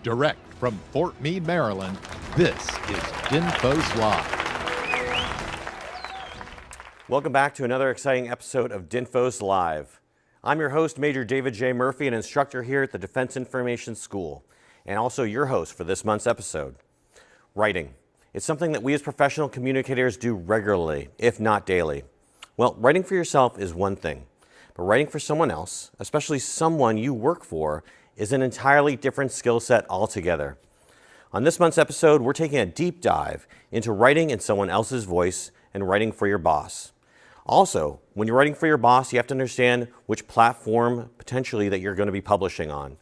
Direct from Fort Meade, Maryland, this is DINFOS Live. Welcome back to another exciting episode of DINFOS Live. I'm your host, Major David J. Murphy, an instructor here at the Defense Information School, and also your host for this month's episode. Writing. It's something that we as professional communicators do regularly, if not daily. Well, writing for yourself is one thing, but writing for someone else, especially someone you work for, is an entirely different skill set altogether. On this month's episode, we're taking a deep dive into writing in someone else's voice and writing for your boss. Also, when you're writing for your boss, you have to understand which platform potentially that you're going to be publishing on.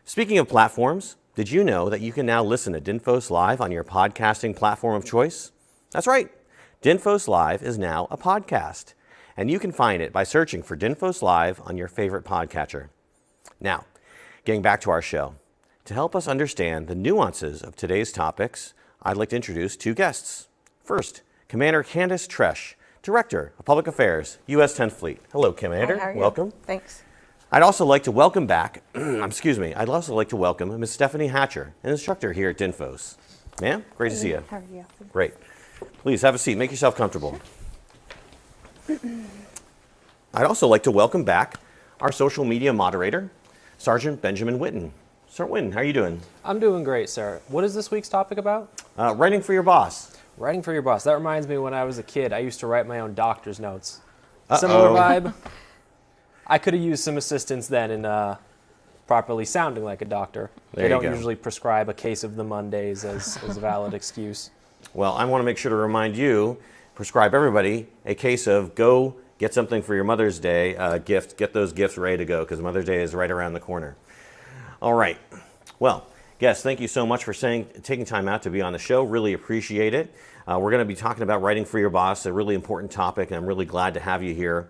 Speaking of platforms, did you know that you can now listen to DINFOS Live on your podcasting platform of choice? That's right. DINFOS Live is now a podcast, and you can find it by searching for DINFOS Live on your favorite podcatcher. Now, getting back to our show. To help us understand the nuances of today's topics, I'd like to introduce two guests. First, Commander Candice Tresch, Director of Public Affairs, U.S. 10th Fleet. Hello, Commander. Hi, how are you? Welcome. Thanks. I'd also like to welcome back, I'd also like to welcome Ms. Stephanie Hatcher, an instructor here at DINFOS. Ma'am, great to see you. How are you? Great. Please have a seat. Make yourself comfortable. I'd also like to welcome back our social media moderator, Sergeant Benjamin Witten. Sergeant Witten, how are you doing? I'm doing great, sir. What is this week's topic about? Writing for your boss. Writing for your boss. That reminds me when I was a kid, I used to write my own doctor's notes. Similar vibe. I could have used some assistance then in properly sounding like a doctor. They don't usually prescribe a case of the Mondays as a valid excuse. Well, I want to make sure to remind you, prescribe everybody a case of go get something for your Mother's Day gift. Get those gifts ready to go because Mother's Day is right around the corner. All right. Well, guests, thank you so much for taking time out to be on the show. Really appreciate it. We're going to be talking about writing for your boss, a really important topic, and I'm really glad to have you here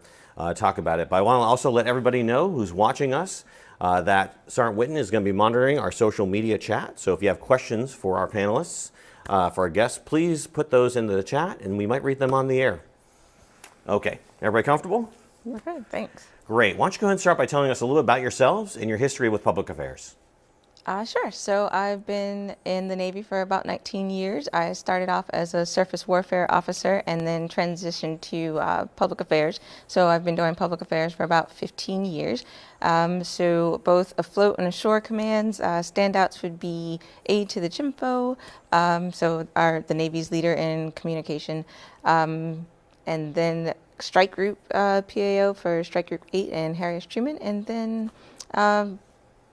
talk about it. But I want to also let everybody know who's watching us that Sergeant Witten is going to be monitoring our social media chat. So if you have questions for our panelists, for our guests, please put those into the chat and we might read them on the air. Okay, everybody comfortable? Okay, thanks. Great. Why don't you go ahead and start by telling us a little bit about yourselves and your history with public affairs. Sure. So I've been in the Navy for about 19 years. I started off as a surface warfare officer and then transitioned to public affairs. So I've been doing public affairs for about 15 years. So both afloat and ashore commands, standouts would be aid to the CHIMFO, so the Navy's leader in communication, and then Strike Group PAO for Strike Group 8 and Harry S. Truman, and then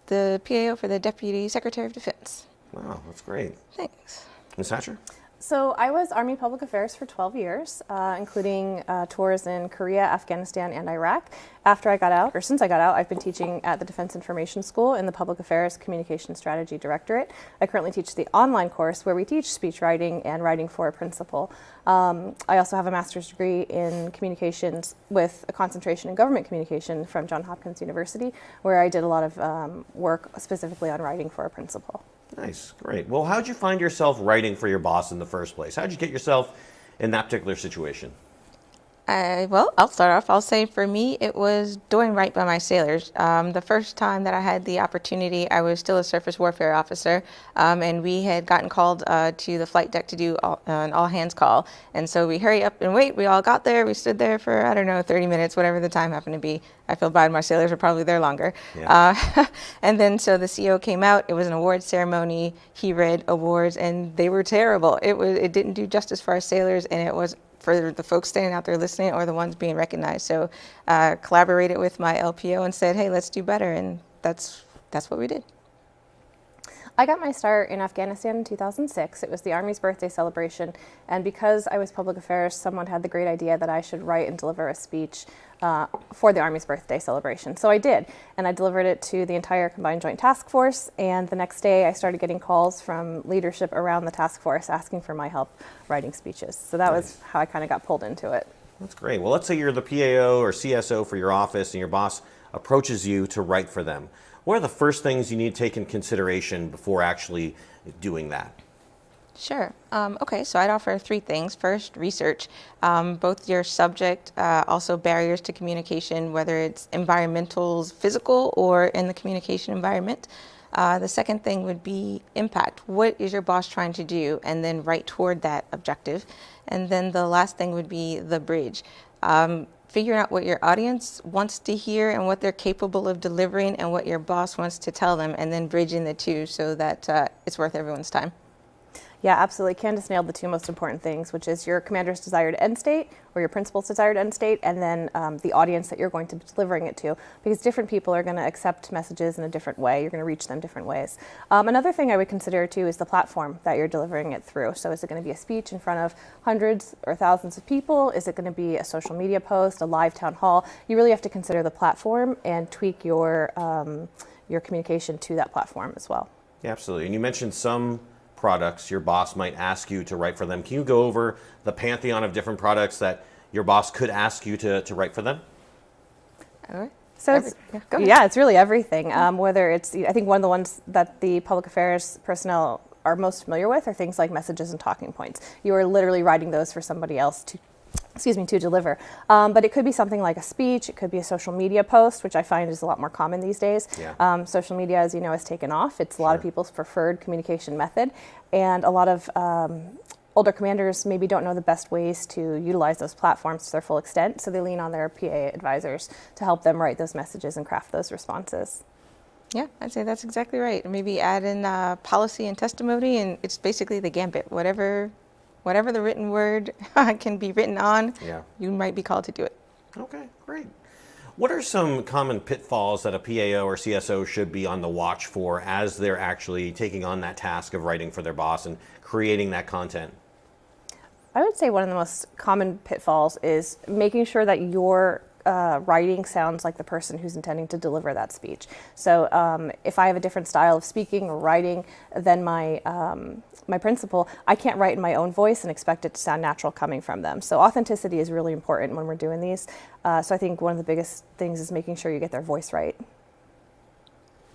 the PAO for the Deputy Secretary of Defense. Wow, that's great. Thanks. Ms. Hatcher? So I was Army Public Affairs for 12 years, including tours in Korea, Afghanistan, and Iraq. After I got out, or since I got out, I've been teaching at the Defense Information School in the Public Affairs Communication Strategy Directorate. I currently teach the online course where we teach speech writing and writing for a principal. I also have a master's degree in communications with a concentration in government communication from Johns Hopkins University, where I did a lot of work specifically on writing for a principal. Nice, great. Well, how'd you find yourself writing for your boss in the first place? How'd you get yourself in that particular situation? Well, I'll start off. I'll say for me, it was doing right by my sailors. The first time that I had the opportunity, I was still a surface warfare officer, and we had gotten called to the flight deck to do an all-hands call. And so we hurry up and wait. We all got there. We stood there for, 30 minutes, whatever the time happened to be. I feel bad. My sailors were probably there longer. Yeah. And then so the CO came out. It was an awards ceremony. He read awards, and they were terrible. It didn't do justice for our sailors, and it was for the folks standing out there listening or the ones being recognized. So collaborated with my LPO and said, hey, let's do better. And that's what we did. I got my start in Afghanistan in 2006. It was the Army's birthday celebration, and because I was public affairs, someone had the great idea that I should write and deliver a speech for the Army's birthday celebration. So I did, and I delivered it to the entire Combined Joint Task Force, and the next day I started getting calls from leadership around the task force asking for my help writing speeches. So that was how I kind of got pulled into it. That's great. Well, let's say you're the PAO or CSO for your office and your boss approaches you to write for them. What are the first things you need to take in consideration before actually doing that? Sure. Okay, so I'd offer three things. First, research, both your subject, also barriers to communication, whether it's environmentals, physical, or in the communication environment. The second thing would be impact. What is your boss trying to do? And then write toward that objective. And then the last thing would be the bridge. Figuring out what your audience wants to hear and what they're capable of delivering and what your boss wants to tell them, and then bridging the two so that it's worth everyone's time. Yeah, absolutely. Candice nailed the two most important things, which is your commander's desired end state or your principal's desired end state, and then the audience that you're going to be delivering it to, because different people are going to accept messages in a different way. You're going to reach them different ways. Another thing I would consider too is the platform that you're delivering it through. So is it going to be a speech in front of hundreds or thousands of people? Is it going to be a social media post, a live town hall? You really have to consider the platform and tweak your communication to that platform as well. Yeah, absolutely. And you mentioned some products your boss might ask you to write for them. Can you go over the pantheon of different products that your boss could ask you to write for them? All right. So it's really everything. Whether it's, I think one of the ones that the public affairs personnel are most familiar with are things like messages and talking points. You are literally writing those for somebody else to deliver. But it could be something like a speech. It could be a social media post, which I find is a lot more common these days. Yeah. Social media, as you know, has taken off. It's a lot of people's preferred communication method. And a lot of older commanders maybe don't know the best ways to utilize those platforms to their full extent. So they lean on their PA advisors to help them write those messages and craft those responses. Yeah, I'd say that's exactly right. Maybe add in policy and testimony, and it's basically the gambit. Whatever the written word can be written on, you might be called to do it. Okay, great. What are some common pitfalls that a PAO or CSO should be on the watch for as they're actually taking on that task of writing for their boss and creating that content? I would say one of the most common pitfalls is making sure that your writing sounds like the person who's intending to deliver that speech. So if I have a different style of speaking or writing than my principal, I can't write in my own voice and expect it to sound natural coming from them. So authenticity is really important when we're doing these. So I think one of the biggest things is making sure you get their voice right.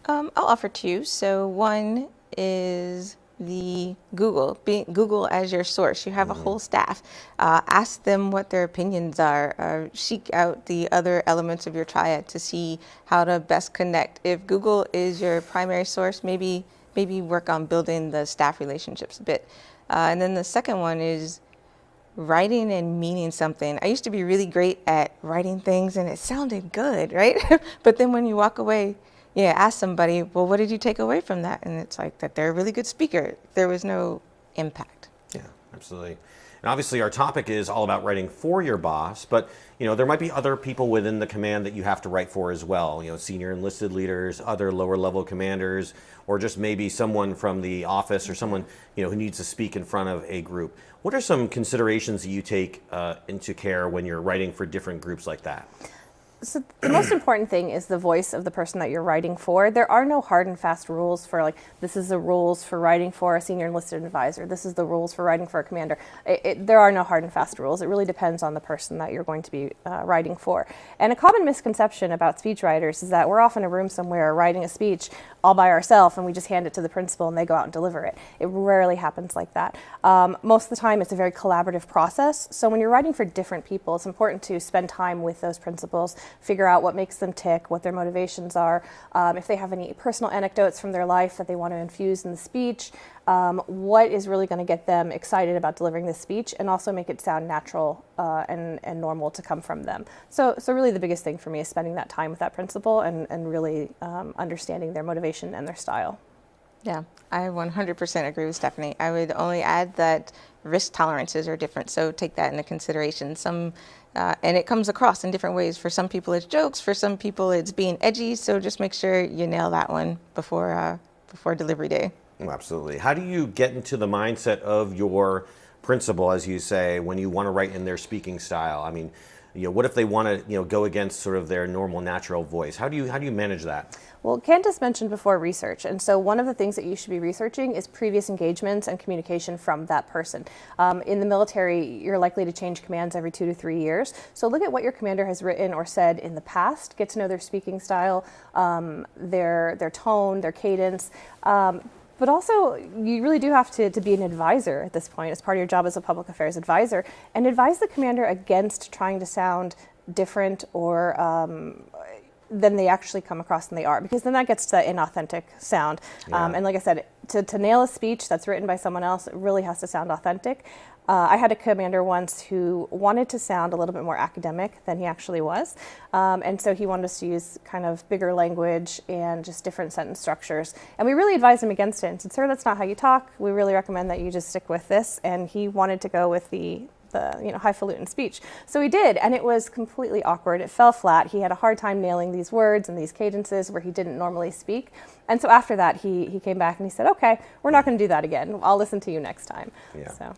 I'll offer two. So one is the Google as your source. You have a whole staff. Ask them what their opinions are. Seek out the other elements of your triad to see how to best connect. If Google is your primary source, maybe work on building the staff relationships a bit. And then the second one is writing and meaning something. I used to be really great at writing things and it sounded good, right? But then when you walk away, ask somebody, well, what did you take away from that? And it's like that they're a really good speaker. There was no impact. Yeah, absolutely. And obviously our topic is all about writing for your boss, but there might be other people within the command that you have to write for as well. Senior enlisted leaders, other lower level commanders, or just maybe someone from the office or someone who needs to speak in front of a group. What are some considerations that you take into care when you're writing for different groups like that? So the most important thing is the voice of the person that you're writing for. There are no hard and fast rules for like, this is the rules for writing for a senior enlisted advisor. This is the rules for writing for a commander. There are no hard and fast rules. It really depends on the person that you're going to be writing for. And a common misconception about speechwriters is that we're off in a room somewhere writing a speech all by ourselves and we just hand it to the principal and they go out and deliver it. It rarely happens like that. Most of the time it's a very collaborative process. So when you're writing for different people, it's important to spend time with those principals, figure out what makes them tick, what their motivations are, if they have any personal anecdotes from their life that they want to infuse in the speech, what is really going to get them excited about delivering this speech and also make it sound natural and normal to come from them. So really the biggest thing for me is spending that time with that principal and really understanding their motivation and their style. Yeah, I 100% agree with Stephanie. I would only add that risk tolerances are different, so take that into consideration. And it comes across in different ways. For some people it's jokes, for some people it's being edgy, so just make sure you nail that one before delivery day. Oh, absolutely. How do you get into the mindset of your principal, as you say, when you want to write in their speaking style? I mean, what if they want to go against sort of their normal natural voice? How do you manage that? Well, Candice mentioned before research, and so one of the things that you should be researching is previous engagements and communication from that person. In the military, you're likely to change commands every 2 to 3 years, so look at what your commander has written or said in the past, get to know their speaking style, their tone, their cadence, but also you really do have to be an advisor at this point as part of your job as a public affairs advisor, and advise the commander against trying to sound different or than they actually come across than they are, because then that gets to inauthentic sound. And like I said, to nail a speech that's written by someone else, it really has to sound authentic. I had a commander once who wanted to sound a little bit more academic than he actually was. And so he wanted us to use kind of bigger language and just different sentence structures. And we really advised him against it and said, sir, that's not how you talk. We really recommend that you just stick with this. And he wanted to go with the highfalutin speech. So he did, and it was completely awkward. It fell flat. He had a hard time nailing these words and these cadences where he didn't normally speak. And so after that, he came back and he said, okay, we're not going to do that again. I'll listen to you next time. Yeah. So.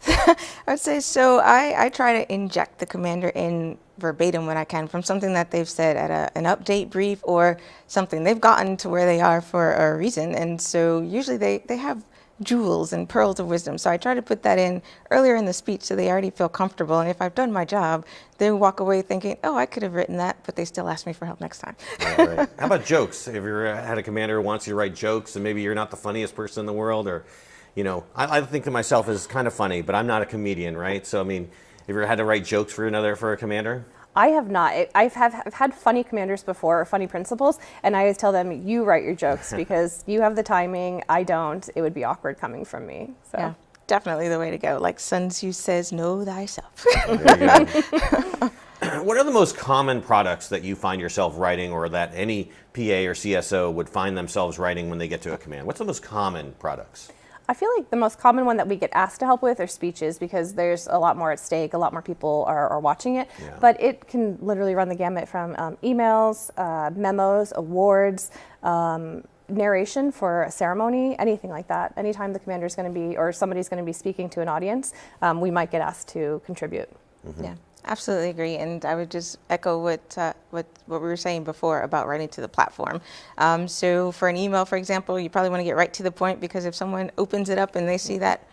I would say, so I try to inject the commander in verbatim when I can from something that they've said at an update brief or something. They've gotten to where they are for a reason, and so usually they have jewels and pearls of wisdom. So I try to put that in earlier in the speech so they already feel comfortable. And if I've done my job, they walk away thinking, oh, I could have written that, but they still ask me for help next time. Right. How about jokes? Have you ever had a commander who wants you to write jokes and maybe you're not the funniest person in the world, or, you know, I think of myself as kind of funny, but I'm not a comedian, right? So, I mean, have you ever had to write jokes for a commander? I have not. I've had funny commanders before, or funny principals, and I always tell them, you write your jokes because you have the timing, I don't. It would be awkward coming from me. So. Yeah, definitely the way to go. Like Sun Tzu says, know thyself. There you go. What are the most common products that you find yourself writing, or that any PA or CSO would find themselves writing when they get to a command? What's the most common products? I feel like the most common one that we get asked to help with are speeches, because there's a lot more at stake, a lot more people are watching it. Yeah. But it can literally run the gamut from emails, memos, awards, narration for a ceremony, anything like that. Anytime the commander's going to be, or somebody's going to be speaking to an audience, we might get asked to contribute. Mm-hmm. Yeah. Absolutely agree, and I would just echo what we were saying before about writing to the platform. So for an email, for example, you probably want to get right to the point, because if someone opens it up and they see that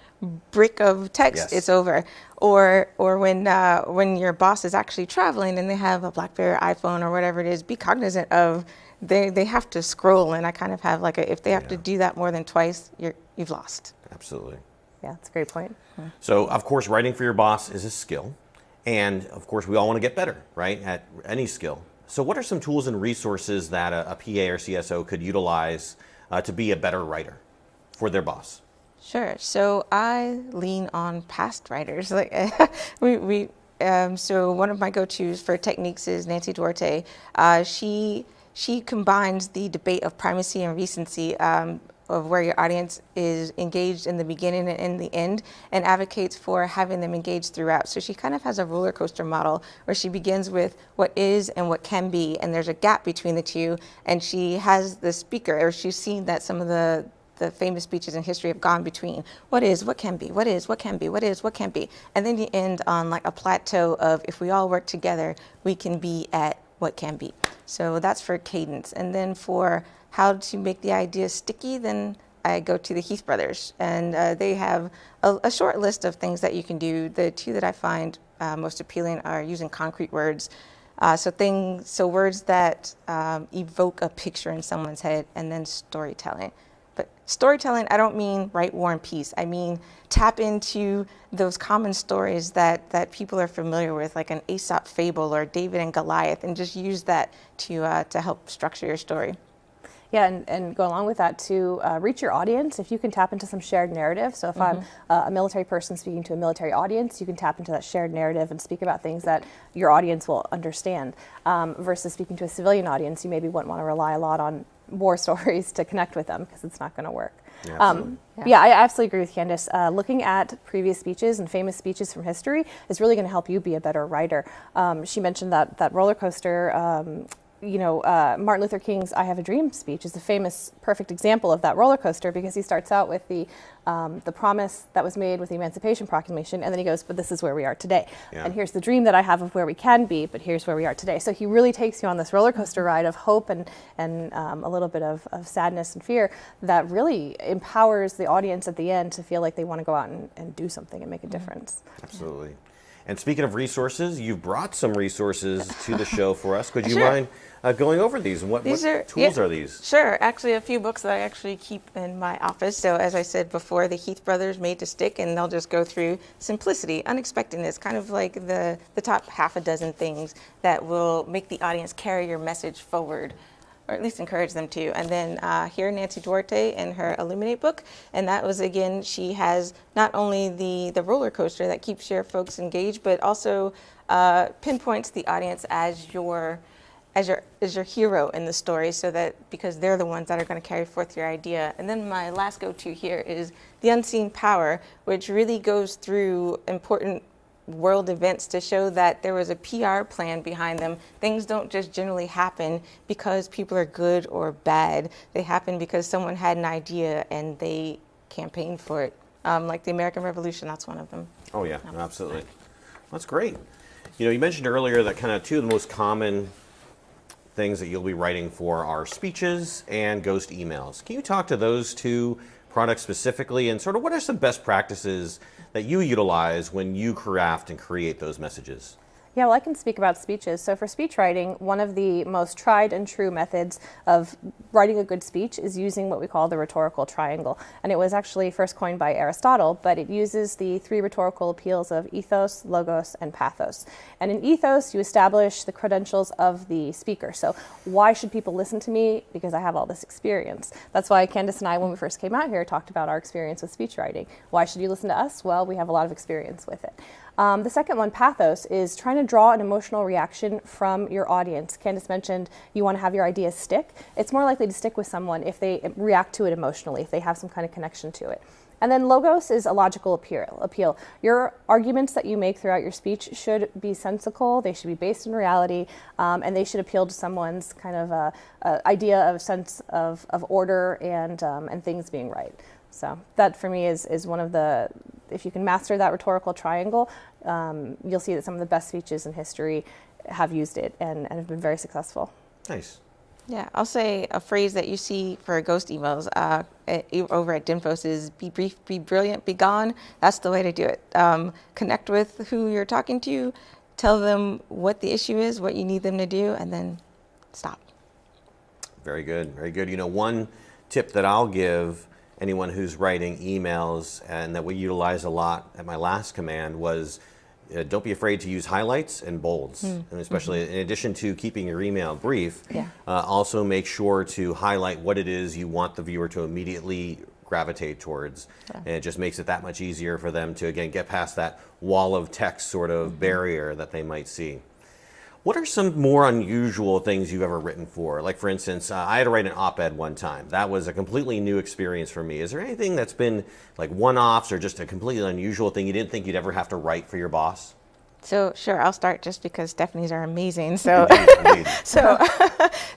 brick of text, yes, it's over. Or when your boss is actually traveling and they have a BlackBerry, iPhone, or whatever it is, be cognizant of they have to scroll, and I kind of have like if they have to do that more than twice, you've lost. Absolutely. Yeah, that's a great point. So, of course, writing for your boss is a skill. And, of course, we all want to get better, right, at any skill. So what are some tools and resources that a PA or CSO could utilize to be a better writer for their boss? Sure. So I lean on past writers. Like so one of my go-tos for techniques is Nancy Duarte. She combines the debate of primacy and recency of where your audience is engaged in the beginning and in the end, and advocates for having them engaged throughout. So she kind of has a roller coaster model where she begins with what is and what can be, and there's a gap between the two, and she has the speaker, or she's seen that some of the famous speeches in history have gone between what is, what can be, what is, what can be, what is, what can be, and then you end on like a plateau of if we all work together, we can be at what can be. So that's for cadence. And then for how to make the idea sticky, then I go to the Heath brothers, and they have a short list of things that you can do. The two that I find most appealing are using concrete words. So words that evoke a picture in someone's head, and then storytelling. But storytelling, I don't mean write War and Peace. I mean tap into those common stories that people are familiar with, like an Aesop fable or David and Goliath, and just use that to help structure your story. Yeah, and go along with that to reach your audience. If you can tap into some shared narrative. So if I'm a military person speaking to a military audience, you can tap into that shared narrative and speak about things that your audience will understand. Versus speaking to a civilian audience, you maybe wouldn't want to rely a lot on war stories to connect with them, because it's not going to work. Yeah, I absolutely agree with Candice. Looking at previous speeches and famous speeches from history is really going to help you be a better writer. She mentioned that roller coaster. Martin Luther King's "I Have a Dream" speech is a famous, perfect example of that roller coaster, because he starts out with the promise that was made with the Emancipation Proclamation, and then he goes, but this is where we are today. Yeah. And here's the dream that I have of where we can be, but here's where we are today. So he really takes you on this roller coaster ride of hope and a little bit of sadness and fear that really empowers the audience at the end to feel like they want to go out and do something and make a difference. Absolutely. And speaking of resources, you've brought some resources to the show for us. Could you Sure. mind going over these? What tools are these? Sure. Actually, a few books that I actually keep in my office. So as I said before, the Heath brothers Made to Stick, and they'll just go through simplicity, unexpectedness, kind of like the top half a dozen things that will make the audience carry your message forward, or at least encourage them to. And then here, Nancy Duarte in her Illuminate book. And that was, again, she has not only the roller coaster that keeps your folks engaged, but also pinpoints the audience as your hero in the story, so that because they're the ones that are going to carry forth your idea. And then my last go-to here is The Unseen Power, which really goes through important world events to show that there was a PR plan behind them. Things don't just generally happen because people are good or bad. They happen because someone had an idea and they campaigned for it. Like the American Revolution, that's one of them. Oh yeah, absolutely. That's great. You mentioned earlier that kind of two of the most common things that you'll be writing for are speeches and ghost emails. Can you talk to those two products specifically, and sort of what are some best practices that you utilize when you craft and create those messages? Yeah, well, I can speak about speeches. So for speech writing, one of the most tried and true methods of writing a good speech is using what we call the rhetorical triangle. And it was actually first coined by Aristotle, but it uses the three rhetorical appeals of ethos, logos, and pathos. And in ethos, you establish the credentials of the speaker. So why should people listen to me? Because I have all this experience. That's why Candice and I, when we first came out here, talked about our experience with speech writing. Why should you listen to us? Well, we have a lot of experience with it. The second one, pathos, is trying to draw an emotional reaction from your audience. Candice mentioned you want to have your ideas stick. It's more likely to stick with someone if they react to it emotionally, if they have some kind of connection to it. And then logos is a logical appeal. Your arguments that you make throughout your speech should be sensical, they should be based in reality, and they should appeal to someone's kind of idea of sense of order and things being right. So that for me is one of the, if you can master that rhetorical triangle, you'll see that some of the best speeches in history have used it and have been very successful. Nice. Yeah, I'll say a phrase that you see for ghost emails over at DINFOS is be brief, be brilliant, be gone. That's the way to do it. Connect with who you're talking to, tell them what the issue is, what you need them to do, and then stop. Very good, very good. One tip that I'll give anyone who's writing emails and that we utilize a lot at my last command was don't be afraid to use highlights and bolds, and especially in addition to keeping your email brief, also make sure to highlight what it is you want the viewer to immediately gravitate towards. And it just makes it that much easier for them to, again, get past that wall of text sort of barrier that they might see. What are some more unusual things you've ever written for? Like, for instance, I had to write an op-ed one time. That was a completely new experience for me. Is there anything that's been like one-offs or just a completely unusual thing you didn't think you'd ever have to write for your boss? So sure, I'll start just because Stephanie's are amazing. So, Indeed.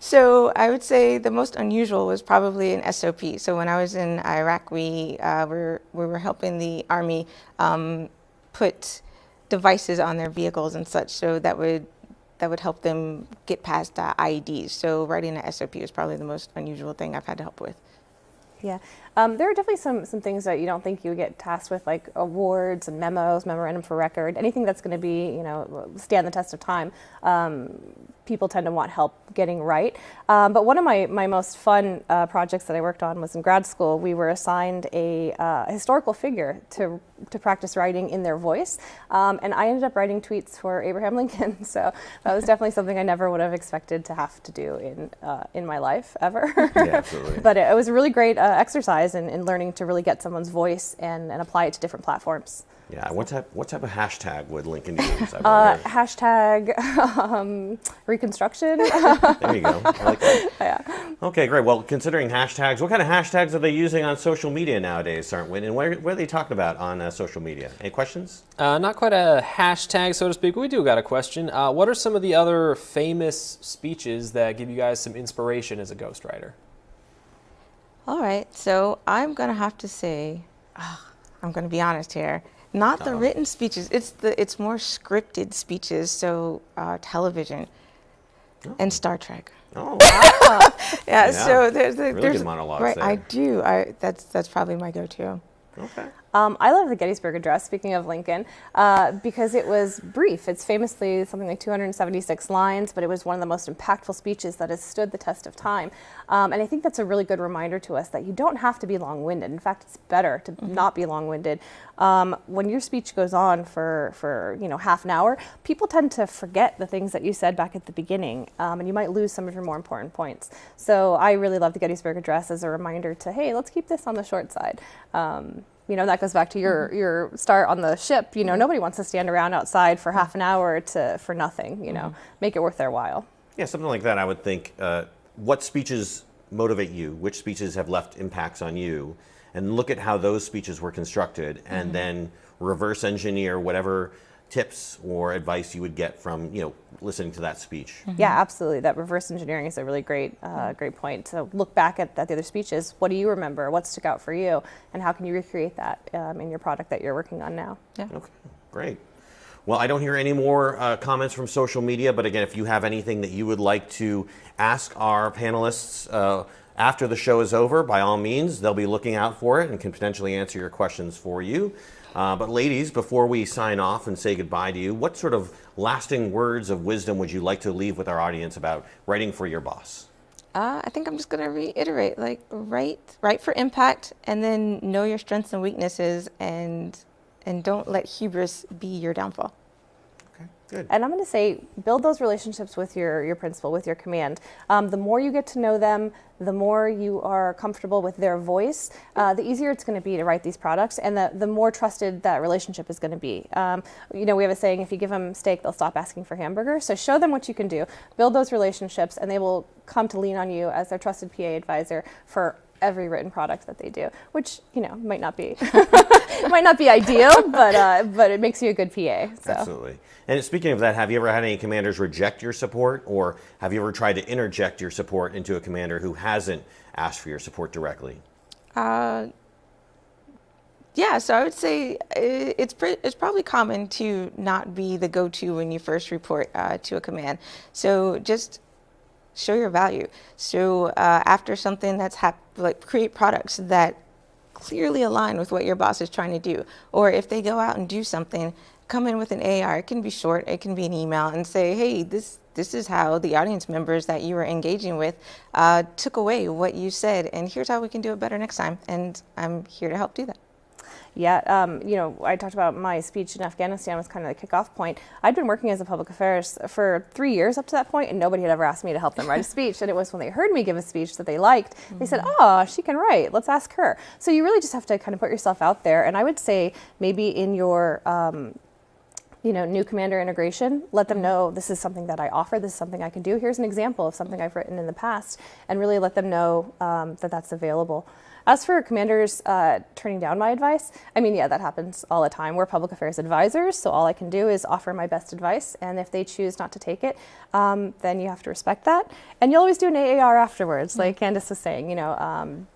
so I would say the most unusual was probably an SOP. So when I was in Iraq, we were helping the Army put devices on their vehicles and such, so that would help them get past IEDs. So writing an SOP is probably the most unusual thing I've had to help with. Yeah, there are definitely some things that you don't think you would get tasked with, like awards and memos, memorandum for record, anything that's going to be, stand the test of time. People tend to want help getting right. But one of my most fun projects that I worked on was in grad school. We were assigned a historical figure to practice writing in their voice. And I ended up writing tweets for Abraham Lincoln. So that was definitely something I never would have expected to have to do in my life ever. Yeah, absolutely. But it was a really great exercise in learning to really get someone's voice and apply it to different platforms. Yeah, what type of hashtag would Lincoln use? Hashtag Reconstruction. There you go. I like that. Yeah. Okay, great. Well, considering hashtags, what kind of hashtags are they using on social media nowadays, aren't we? And what are they talking about on social media? Any questions? Not quite a hashtag, so to speak, but we do got a question. What are some of the other famous speeches that give you guys some inspiration as a ghostwriter? All right, so I'm going to have to say, I'm going to be honest here. Not the written speeches. It's more scripted speeches. So television and Star Trek. Oh, wow. Yeah. So there's really good monologues right. there. I do. That's probably my go-to. Okay. I love the Gettysburg Address, speaking of Lincoln, because it was brief. It's famously something like 276 lines, but it was one of the most impactful speeches that has stood the test of time. And I think that's a really good reminder to us that you don't have to be long-winded. In fact, it's better to not be long-winded. When your speech goes on for half an hour, people tend to forget the things that you said back at the beginning, and you might lose some of your more important points. So I really love the Gettysburg Address as a reminder to, hey, let's keep this on the short side. That goes back to your start on the ship. Nobody wants to stand around outside for half an hour for nothing. Make it worth their while. Yeah, something like that. I would think. What speeches motivate you? Which speeches have left impacts on you? And look at how those speeches were constructed, and then reverse engineer whatever tips or advice you would get from listening to that speech. Yeah, absolutely. That reverse engineering is a really great point. So look back at the other speeches. What do you remember? What stuck out for you? And how can you recreate that in your product that you're working on now? Yeah. Okay, great. Well, I don't hear any more comments from social media, but again, if you have anything that you would like to ask our panelists after the show is over, by all means, they'll be looking out for it and can potentially answer your questions for you. But ladies, before we sign off and say goodbye to you, what sort of lasting words of wisdom would you like to leave with our audience about writing for your boss? I think I'm just going to reiterate, write for impact, and then know your strengths and weaknesses, and don't let hubris be your downfall. Okay, good. And I'm going to say, build those relationships with your principal, with your command. The more you get to know them, the more you are comfortable with their voice, the easier it's going to be to write these products, and the more trusted that relationship is going to be. We have a saying, if you give them steak, they'll stop asking for hamburgers. So show them what you can do, build those relationships, and they will come to lean on you as their trusted PA advisor for every written product that they do, which might not be might not be ideal, but it makes you a good PA. So. Absolutely. And speaking of that, have you ever had any commanders reject your support, or have you ever tried to interject your support into a commander who hasn't asked for your support directly? Yeah, so I would say it's probably common to not be the go-to when you first report to a command. So just show your value. So after something that's create products that clearly align with what your boss is trying to do. Or if they go out and do something, come in with an AR. It can be short, it can be an email, and say, hey, this is how the audience members that you were engaging with took away what you said, and here's how we can do it better next time. And I'm here to help do that. Yeah, I talked about my speech in Afghanistan was kind of the kickoff point. I'd been working as a public affairs for 3 years up to that point, and nobody had ever asked me to help them write a speech. And it was when they heard me give a speech that they liked, they said, oh, she can write, let's ask her. So you really just have to kind of put yourself out there. And I would say maybe in your new commander integration, let them know this is something that I offer, this is something I can do. Here's an example of something I've written in the past, and really let them know that that's available. As for commanders turning down my advice, that happens all the time. We're public affairs advisors, so all I can do is offer my best advice, and if they choose not to take it, then you have to respect that. And you'll always do an AAR afterwards, like Candice was saying.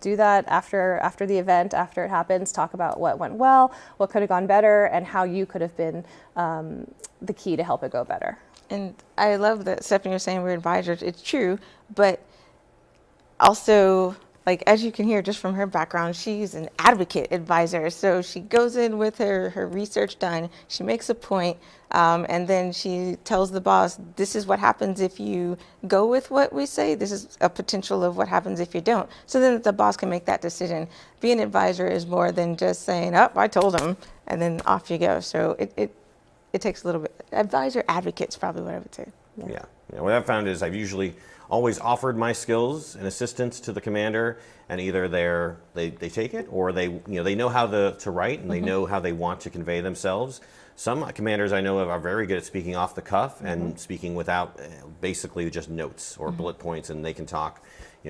Do that after the event, after it happens. Talk about what went well, what could have gone better, and how you could have been the key to help it go better. And I love that Stephanie was saying we're advisors. It's true, but also, as you can hear just from her background, she's an advocate advisor. So she goes in with her research done, she makes a point, and then she tells the boss, this is what happens if you go with what we say. This is a potential of what happens if you don't. So then the boss can make that decision. Being an advisor is more than just saying, oh, I told him, and then off you go. So it takes a little bit. Advisor advocate's probably what I would say. Yeah. What I've found is I've usually always offered my skills and assistance to the commander, and either they take it, or they know how to write, and they know how they want to convey themselves. Some commanders I know of are very good at speaking off the cuff and speaking without basically just notes or bullet points, and they can talk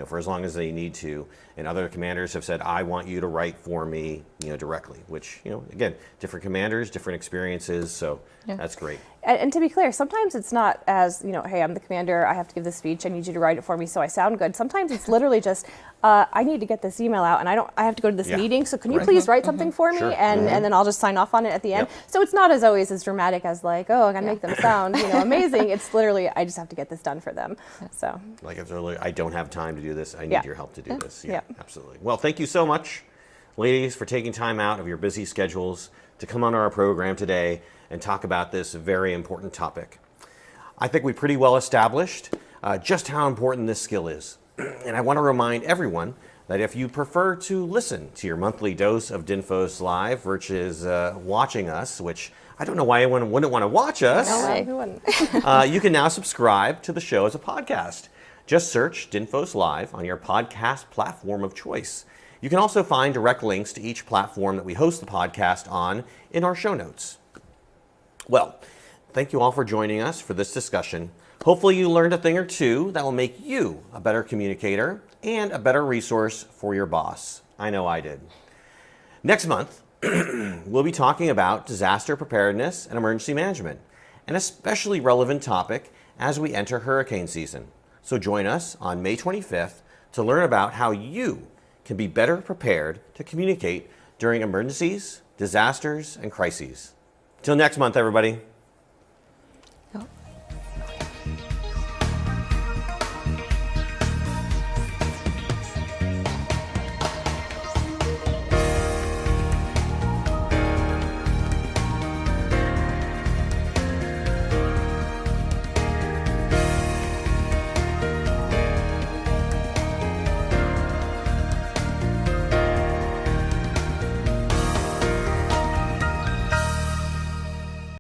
for as long as they need to. And other commanders have said, I want you to write for me directly, which again, different commanders, different experiences, so that's great. And to be clear, sometimes it's not as, hey, I'm the commander, I have to give this speech, I need you to write it for me so I sound good. Sometimes it's literally just, I need to get this email out, and I have to go to this meeting, so can you please write something for me? Sure. And then I'll just sign off on it at the end. So it's not as always as dramatic as I gotta make them sound amazing. It's literally, I just have to get this done for them. So I don't have time to do this, I need your help to do this. Yeah, absolutely. Well, thank you so much. ladies, for taking time out of your busy schedules to come on our program today and talk about this very important topic. I think we pretty well established just how important this skill is. And I want to remind everyone that if you prefer to listen to your monthly dose of DINFOS Live versus watching us, which I don't know why anyone wouldn't want to watch us, No way. Who wouldn't? you can now subscribe to the show as a podcast. Just search DINFOS Live on your podcast platform of choice. You can also find direct links to each platform that we host the podcast on in our show notes. Well, thank you all for joining us for this discussion. Hopefully you learned a thing or two that will make you a better communicator and a better resource for your boss. I know I did. Next month, we'll be talking about disaster preparedness and emergency management, an especially relevant topic as we enter hurricane season. So join us on May 25th to learn about how you can be better prepared to communicate during emergencies, disasters, and crises. Till next month, everybody.